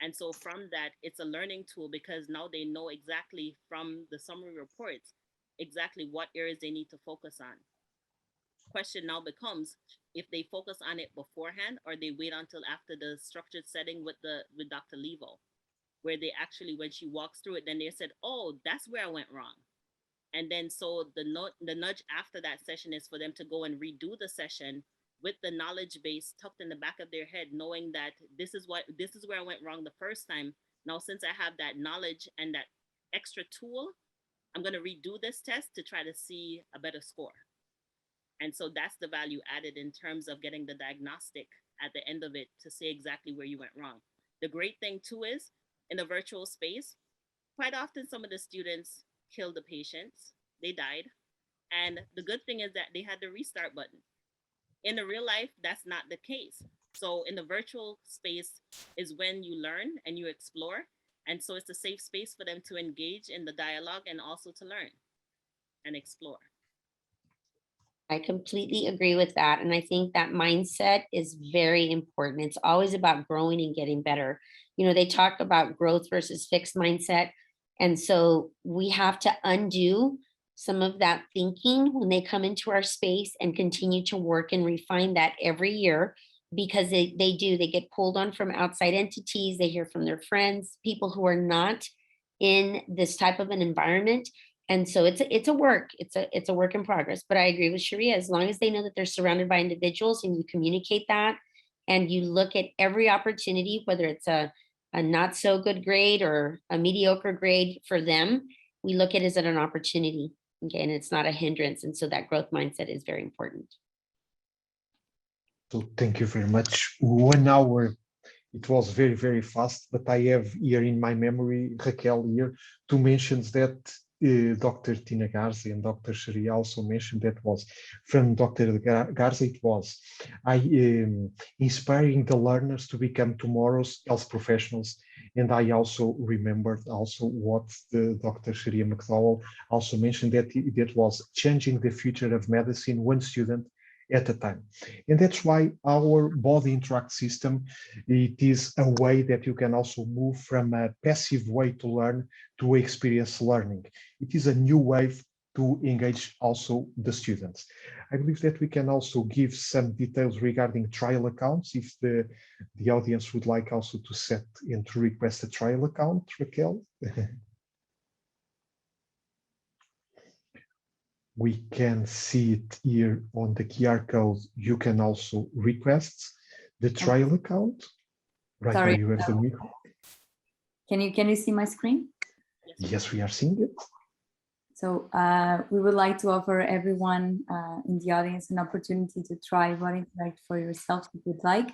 Speaker 5: And so from that, it's a learning tool because now they know exactly from the summary reports exactly what areas they need to focus on. Question now becomes if they focus on it beforehand or they wait until after the structured setting with Dr. Levo, where they actually, when she walks through it, then they said, oh, that's where I went wrong. And then so the nudge after that session is for them to go and redo the session with the knowledge base tucked in the back of their head, knowing that this is where I went wrong the first time. Now, since I have that knowledge and that extra tool, I'm going to redo this test to try to see a better score. And so that's the value added in terms of getting the diagnostic at the end of it to say exactly where you went wrong. The great thing too is in a virtual space, quite often some of the students killed the patients, they died. And the good thing is that they had the restart button. In the real life, that's not the case. So in the virtual space is when you learn and you explore. And so it's a safe space for them to engage in the dialogue and also to learn and explore.
Speaker 4: I completely agree with that. And I think that mindset is very important. It's always about growing and getting better. You know, they talk about growth versus fixed mindset. And so we have to undo some of that thinking when they come into our space and continue to work and refine that every year, because they get pulled on from outside entities. They hear from their friends, people who are not in this type of an environment. And so it's a work in progress. But I agree with Sharia, as long as they know that they're surrounded by individuals and you communicate that and you look at every opportunity, whether it's a not so good grade or a mediocre grade for them, we look at it as an opportunity. Okay, and it's not a hindrance. And so that growth mindset is very important.
Speaker 2: So thank you very much. 1 hour, it was very, very fast, but I have here in my memory, Raquel here, two mentions that Dr. Tina Garcia and Dr. Sharia also mentioned. That was from Dr. Garcia, it was inspiring the learners to become tomorrow's health professionals. And I also remembered also what the Dr. Sharia McDowell also mentioned, that that was changing the future of medicine one student at a time. And that's why our Body Interact system, it is a way that you can also move from a passive way to learn to experience learning. It is a new way to engage also the students. I believe that we can also give some details regarding trial accounts if the audience would like also to set and to request a trial account, Raquel. We can see it here on the QR code. You can also request the trial account. Right,
Speaker 3: Sorry.
Speaker 2: now you have the micro.
Speaker 3: Can you see my screen?
Speaker 2: Yes, we are seeing it.
Speaker 3: So we would like to offer everyone in the audience an opportunity to try Body Interact for yourself if you'd like,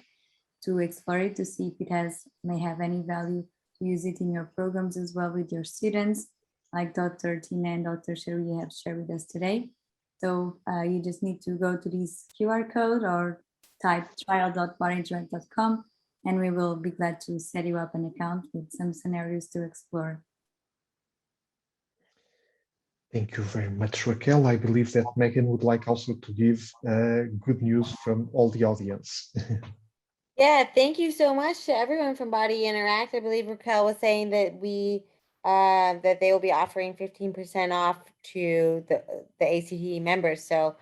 Speaker 3: to explore it, to see if it may have any value, to use it in your programs as well with your students, like Dr. Tina and Dr. Sharia have shared with us today. So you just need to go to this QR code or type trial.bodyinteract.com, and we will be glad to set you up an account with some scenarios to explore.
Speaker 2: Thank you very much, Raquel. I believe that Megan would like also to give good news from all the audience.
Speaker 1: Yeah, thank you so much to everyone from Body Interact. I believe Raquel was saying that that they will be offering 15% off to the ACT members. So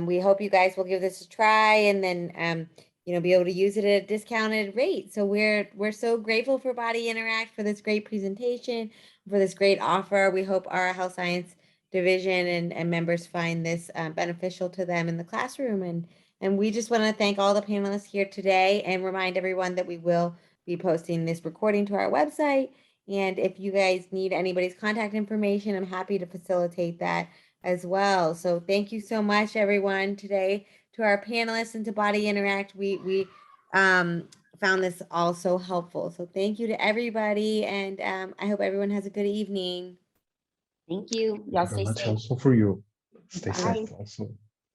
Speaker 1: we hope you guys will give this a try and then be able to use it at a discounted rate. So we're so grateful for Body Interact for this great presentation, for this great offer. We hope our health science division and members find this beneficial to them in the classroom. And we just want to thank all the panelists here today and remind everyone that we will be posting this recording to our website. And if you guys need anybody's contact information, I'm happy to facilitate that as well. So thank you so much, everyone, today to our panelists and to Body Interact. We found this all so helpful. So thank you to everybody. And I hope everyone has a good evening.
Speaker 4: Thank you. Y'all
Speaker 2: Very
Speaker 4: stay
Speaker 2: much
Speaker 4: safe.
Speaker 2: also for you. Stay
Speaker 4: Bye.
Speaker 2: safe also.